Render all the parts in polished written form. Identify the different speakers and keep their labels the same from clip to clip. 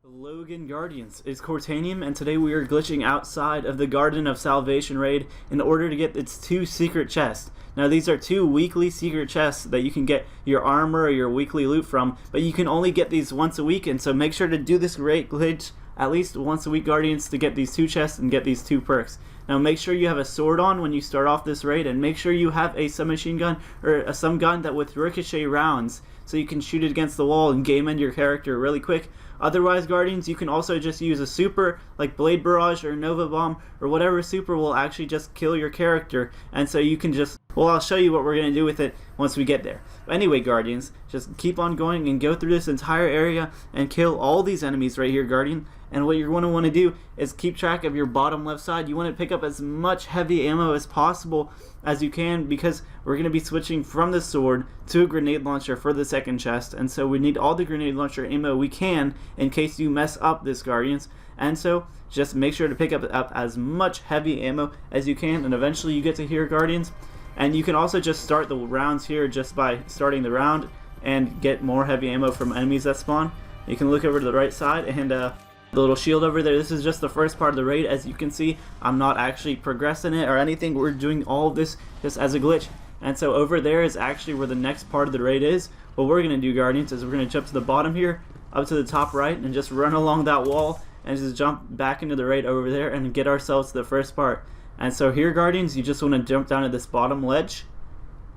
Speaker 1: Logan Guardians, it's Cortanium, and today we are glitching outside of the Garden of Salvation raid in order to get its 2 secret chests. Now these are 2 weekly secret chests that you can get your armor or your weekly loot from, but you can only get these once a week, and so make sure to do this raid glitch at least once a week, Guardians, to get these 2 chests and get these 2 perks. Now make sure you have a sword on when you start off this raid, and make sure you have a submachine gun or a some gun that with ricochet rounds so you can shoot it against the wall and game end your character really quick. Otherwise, Guardians, you can also just use a super like Blade Barrage or Nova Bomb or whatever super will actually just kill your character, and so you can just, well, I'll show you what we're going to do with it once we get there. But anyway, Guardians, just keep on going and go through this entire area and kill all these enemies right here, Guardian. And what you're going to want to do is keep track of your bottom left side. You want to pick up as much heavy ammo as possible as you can, because we're going to be switching from the sword to a grenade launcher for the second chest, and so we need all the grenade launcher ammo we can in case you mess up this, Guardians. And so just make sure to pick up as much heavy ammo as you can, and eventually you get to here, Guardians. And you can also just start the rounds here just by starting the round and get more heavy ammo from enemies that spawn. You can look over to the right side and the little shield over there, this is just the first part of the raid. As you can see, I'm not actually progressing it or anything. We're doing all of this just as a glitch. And so over there is actually where the next part of the raid is. What we're going to do, Guardians, is we're going to jump to the bottom here, up to the top right, and just run along that wall and just jump back into the raid over there and get ourselves to the first part. And so here, Guardians, you just want to jump down to this bottom ledge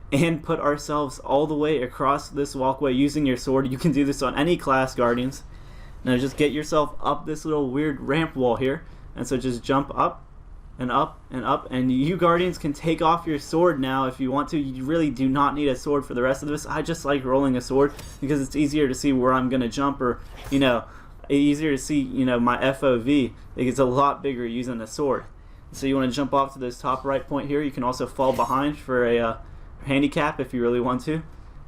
Speaker 1: and put ourselves all the way across this walkway using your sword. You can do this on any class, Guardians. Now just get yourself up this little weird ramp wall here, and so just jump up and up and up, and you, Guardians, can take off your sword now if you want to. You really do not need a sword for the rest of this. I just like rolling a sword because it's easier to see where I'm gonna jump, or easier to see my FOV. It's a lot bigger using a sword. So you want to jump off to this top right point here. You can also fall behind for a handicap if you really want to.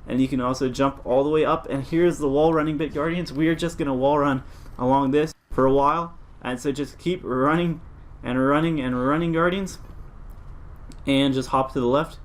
Speaker 1: And you can also jump all the way up, and here's the wall running bit, Guardians. We are just going to wall run along this for a while, and so just keep running and running and running, Guardians, and just hop to the left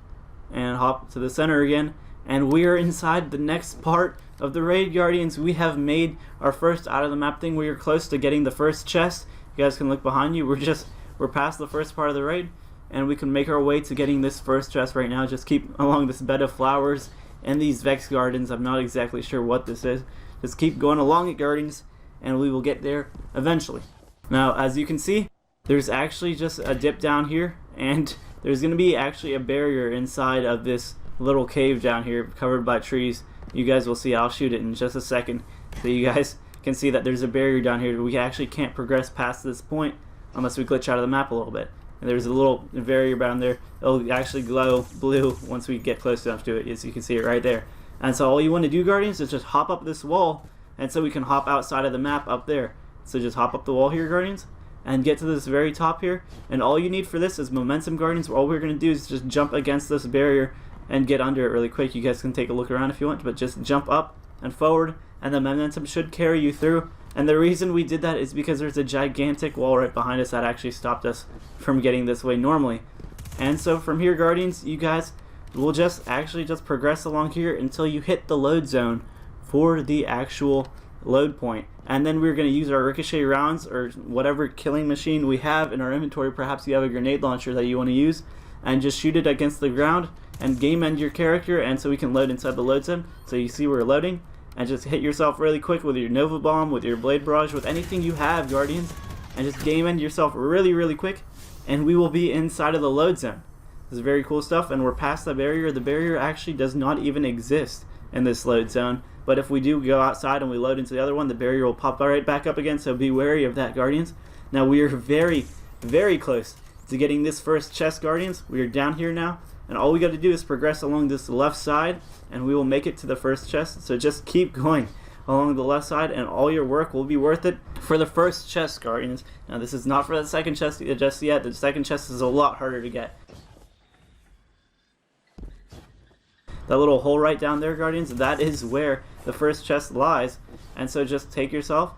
Speaker 1: and hop to the center again, and we are inside the next part of the raid, Guardians. We have made our first out of the map thing. We are close to getting the first chest. You guys can look behind you. We're past the first part of the raid, and we can make our way to getting this first chest right now. Just keep along this bed of flowers and these Vex Gardens. I'm not exactly sure what this is. Just keep going along it, Guardians, and we will get there eventually. Now, as you can see, there's actually just a dip down here, and there's going to be actually a barrier inside of this little cave down here covered by trees. You guys will see. I'll shoot it in just a second so you guys can see that there's a barrier down here. We actually can't progress past this point unless we glitch out of the map a little bit. And there's a little barrier down there. It'll actually glow blue once we get close enough to it, as you can see it right there. And so all you want to do, Guardians, is just hop up this wall, and so we can hop outside of the map up there. So just hop up the wall here, Guardians, and get to this very top here. And all you need for this is momentum, Guardians. All we're going to do is just jump against this barrier and get under it really quick. You guys can take a look around if you want, but just jump up and forward, and the momentum should carry you through. And the reason we did that is because there's a gigantic wall right behind us that actually stopped us from getting this way normally. And so from here, Guardians, you guys will just progress along here until you hit the load zone for the actual load point. And then we're going to use our ricochet rounds or whatever killing machine we have in our inventory. Perhaps you have a grenade launcher that you want to use, and just shoot it against the ground and game end your character, and so we can load inside the load zone. So you see we're loading. And just hit yourself really quick with your Nova Bomb, with your Blade Barrage, with anything you have, Guardians, and just game end yourself really quick, and we will be inside of the load zone. This is very cool stuff, and we're past the barrier. The barrier actually does not even exist in this load zone, but if we do go outside and we load into the other one, the barrier will pop right back up again, so be wary of that, Guardians. Now we are very close to getting this first chest, Guardians. We are down here now, and all we got to do is progress along this left side, and we will make it to the first chest. So just keep going along the left side, and all your work will be worth it for the first chest, Guardians. Now this is not for the second chest just yet. The second chest is a lot harder to get. That little hole right down there, Guardians, that is where the first chest lies. And so just take yourself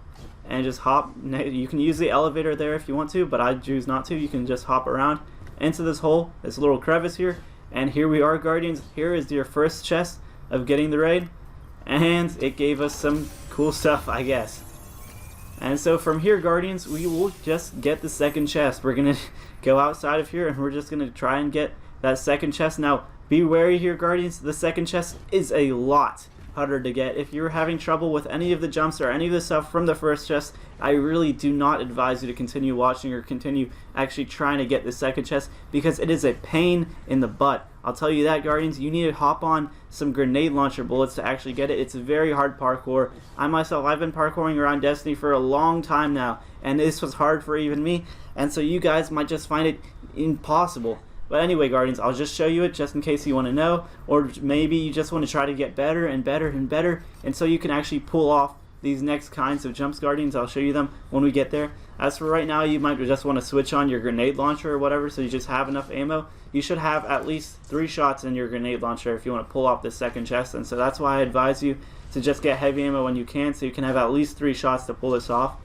Speaker 1: and just hop. You can use the elevator there if you want to, but I choose not to. You can just hop around into this hole, this little crevice here, and here we are, Guardians. Here is your first chest of getting the raid, and it gave us some cool stuff, I guess. And so from here, Guardians, we will just get the second chest. We're going to go outside of here, and we're just going to try and get that second chest. Now, be wary here, Guardians. The second chest is a lot harder to get. If you're having trouble with any of the jumps or any of the stuff from the first chest, I really do not advise you to continue watching or continue actually trying to get the second chest, because it is a pain in the butt. I'll tell you that, Guardians. You need to hop on some grenade launcher bullets to actually get it. It's a very hard parkour. I myself, I've been parkouring around Destiny for a long time now, and this was hard for even me, and so you guys might just find it impossible. But anyway, Guardians, I'll just show you it just in case you want to know, or maybe you just want to try to get better and better and better, and so you can actually pull off these next kinds of jumps, Guardians. I'll show you them when we get there. As for right now, you might just want to switch on your grenade launcher or whatever, so you just have enough ammo. You should have at least 3 shots in your grenade launcher if you want to pull off this second chest, and so that's why I advise you to just get heavy ammo when you can, so you can have at least 3 shots to pull this off.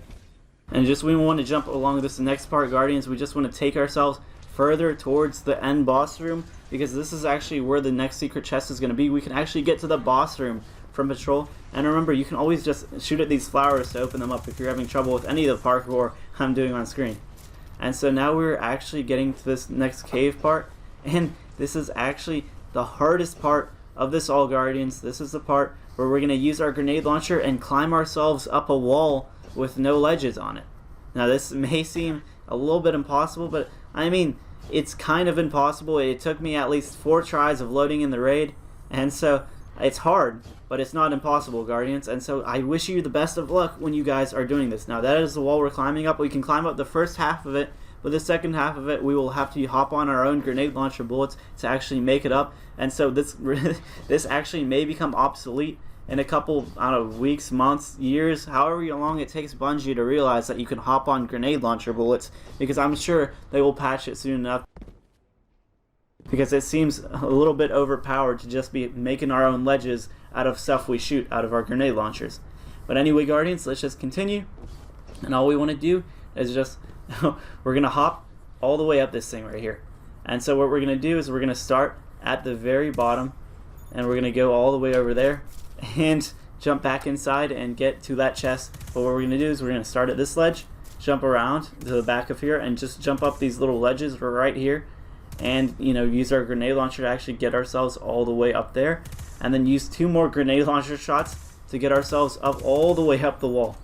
Speaker 1: And just we want to jump along this next part, Guardians. We just want to take ourselves further towards the end boss room, because this is actually where the next secret chest is going to be. We can actually get to the boss room from patrol, and remember, you can always just shoot at these flowers to open them up if you're having trouble with any of the parkour I'm doing on screen. And so now we're actually getting to this next cave part, and this is actually the hardest part of this all, Guardians. This is the part where we're going to use our grenade launcher and climb ourselves up a wall with no ledges on it. Now this may seem a little bit impossible, but I mean, it's kind of impossible. It took me at least 4 tries of loading in the raid, and so it's hard, but it's not impossible, Guardians. And so I wish you the best of luck when you guys are doing this. Now that is the wall we're climbing up. We can climb up the first half of it, but the second half of it we will have to hop on our own grenade launcher bullets to actually make it up. And so this this actually may become obsolete in a couple, I don't know, weeks, months, years, however long it takes Bungie to realize that you can hop on grenade launcher bullets, because I'm sure they will patch it soon enough, because it seems a little bit overpowered to just be making our own ledges out of stuff we shoot out of our grenade launchers. But anyway, Guardians, let's just continue, and all we want to do is just we're going to hop all the way up this thing right here. And so what we're going to do is we're going to start at the very bottom, and we're going to go all the way over there and jump back inside and get to that chest. But what we're going to do is we're going to start at this ledge, jump around to the back of here, and just jump up these little ledges right here, and use our grenade launcher to actually get ourselves all the way up there, and then use 2 more grenade launcher shots to get ourselves up all the way up the wall.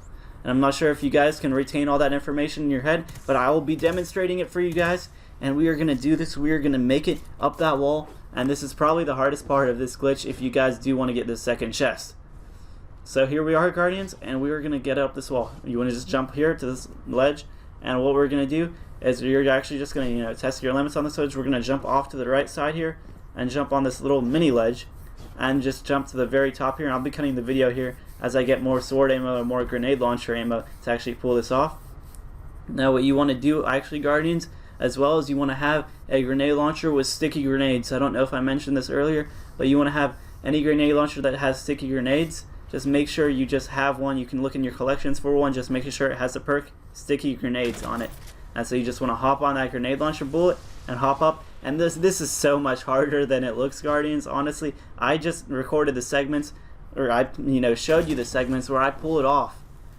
Speaker 1: And I'm not sure if you guys can retain all that information in your head, but I will be demonstrating it for you guys, and we are going to do this. We are going to make it up that wall, and this is probably the hardest part of this glitch if you guys do want to get this second chest. So here we are, Guardians, and we are going to get up this wall. You want to just jump here to this ledge, and what we're going to do is you're actually just going to test your limits on this ledge. We're going to jump off to the right side here and jump on this little mini ledge and just jump to the very top here. And I'll be cutting the video here as I get more sword ammo or more grenade launcher ammo to actually pull this off. Now what you want to do actually, Guardians, as well as you want to have a grenade launcher with sticky grenades. I don't know if I mentioned this earlier, but you want to have any grenade launcher that has sticky grenades. Just make sure you just have one. You can look in your collections for one, just making sure it has the perk sticky grenades on it. And so you just want to hop on that grenade launcher bullet and hop up. And this is so much harder than it looks, Guardians. Honestly, I just recorded the segments, or I showed you the segments where I pull it off.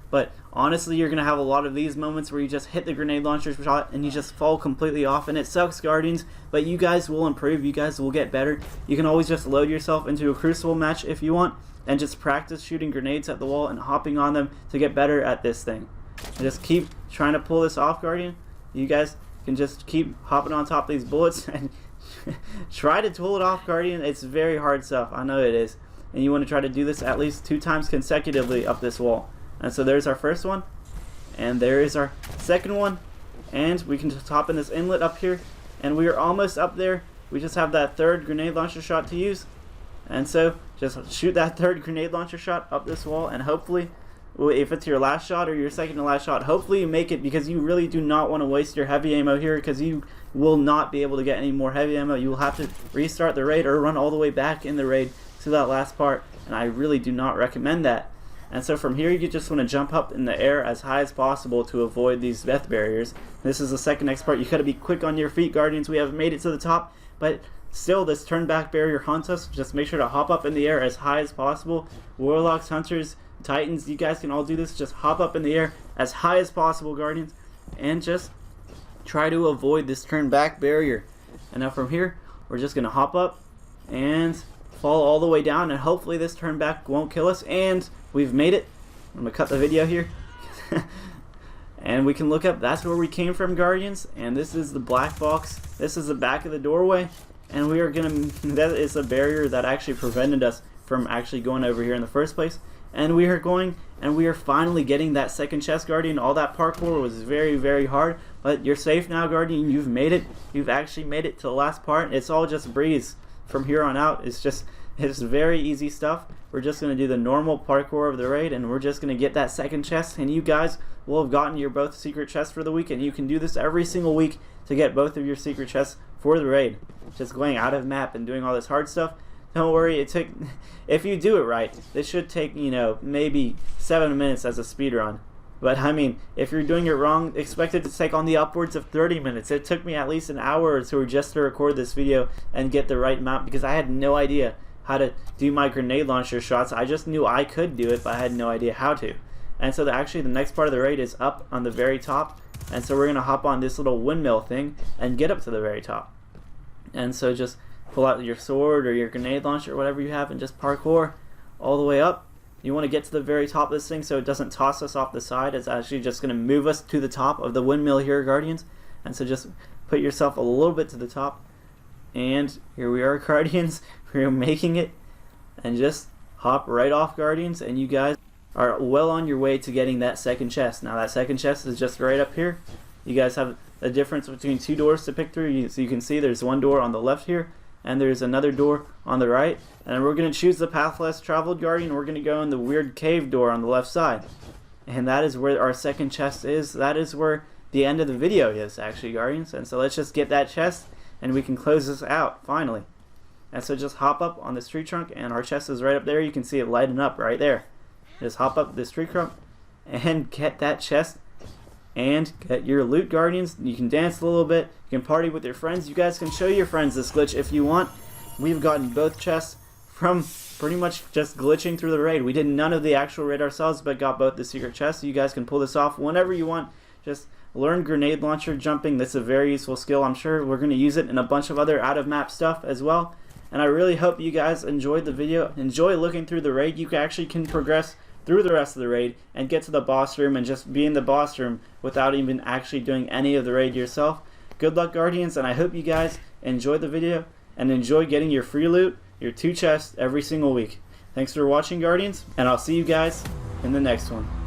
Speaker 1: But honestly, you're going to have a lot of these moments where you just hit the grenade launcher shot and you just fall completely off, and it sucks, Guardians, but you guys will improve. You guys will get better. You can always just load yourself into a Crucible match if you want and just practice shooting grenades at the wall and hopping on them to get better at this thing. And just keep trying to pull this off, Guardian. You guys can just keep hopping on top of these bullets and try to pull it off, Guardian. It's very hard stuff. I know it is. And you want to try to do this at least 2 times consecutively up this wall. And so there's our first one, and there is our second one, and we can just hop in this inlet up here, and we are almost up there. We just have that 3rd grenade launcher shot to use, and so just shoot that 3rd grenade launcher shot up this wall, and hopefully, if it's your last shot or your second to last shot, hopefully you make it, because you really do not want to waste your heavy ammo here, because you will not be able to get any more heavy ammo. You will have to restart the raid or run all the way back in the raid to that last part, and I really do not recommend that. And so from here, you just want to jump up in the air as high as possible to avoid these death barriers. This is the second next part. You got to be quick on your feet, Guardians. We have made it to the top, but still this turn back barrier haunts us. Just make sure to hop up in the air as high as possible. Warlocks, Hunters, Titans, you guys can all do this. Just hop up in the air as high as possible, Guardians, and just try to avoid this turn back barrier. And now from here, we're just going to hop up and fall all the way down, and hopefully this turn back won't kill us. And we've made it. I'm going to cut the video here. And we can look up, that's where we came from, Guardians. And this is the black box. This is the back of the doorway. And we are going to, that is a barrier that actually prevented us from actually going over here in the first place. And we are going, and we are finally getting that second chest, Guardian. All that parkour was very, very hard. But you're safe now, Guardian. You've made it. You've actually made it to the last part. It's all just breeze from here on out. It's very easy stuff. We're just going to do the normal parkour of the raid, and we're just going to get that second chest, and you guys will have gotten your both secret chests for the week, and you can do this every single week to get both of your secret chests for the raid. Just going out of map and doing all this hard stuff. Don't worry, if you do it right, this should take, you know, maybe 7 minutes as a speed run. But I mean, if you're doing it wrong, expect it to take on the upwards of 30 minutes. It took me at least an hour or two just to record this video and get the right mount, because I had no idea how to do my grenade launcher shots. I just knew I could do it, but I had no idea how to. And so actually the next part of the raid is up on the very top, and so we're going to hop on this little windmill thing and get up to the very top. And so just pull out your sword or your grenade launcher or whatever you have and just parkour all the way up. You want to get to the very top of this thing so it doesn't toss us off the side. It's actually just going to move us to the top of the windmill here, Guardians. And so just put yourself a little bit to the top. And here we are, Guardians. We're making it. And just hop right off, Guardians. And you guys are well on your way to getting that second chest. Now that second chest is just right up here. You guys have a difference between two doors to pick through. So you can see there's one door on the left here, and there's another door on the right. And we're going to choose the path less traveled, Guardian. We're going to go in the weird cave door on the left side. And that is where our second chest is. That is where the end of the video is, actually, Guardians. And so let's just get that chest, and we can close this out, finally. And so just hop up on this tree trunk, and our chest is right up there. You can see it lighting up right there. Just hop up this tree trunk and get that chest and get your loot, Guardians. You can dance a little bit. You can party with your friends. You guys can show your friends this glitch if you want. We've gotten both chests from pretty much just glitching through the raid. We did none of the actual raid ourselves, but got both the secret chests. So you guys can pull this off whenever you want. Just learn grenade launcher jumping. That's a very useful skill. I'm sure we're going to use it in a bunch of other out-of-map stuff as well. And I really hope you guys enjoyed the video. Enjoy looking through the raid. You actually can progress through the rest of the raid and get to the boss room and just be in the boss room without even actually doing any of the raid yourself. Good luck, Guardians, and I hope you guys enjoyed the video and enjoy getting your free loot, your 2 chests every single week. Thanks for watching, Guardians, and I'll see you guys in the next one.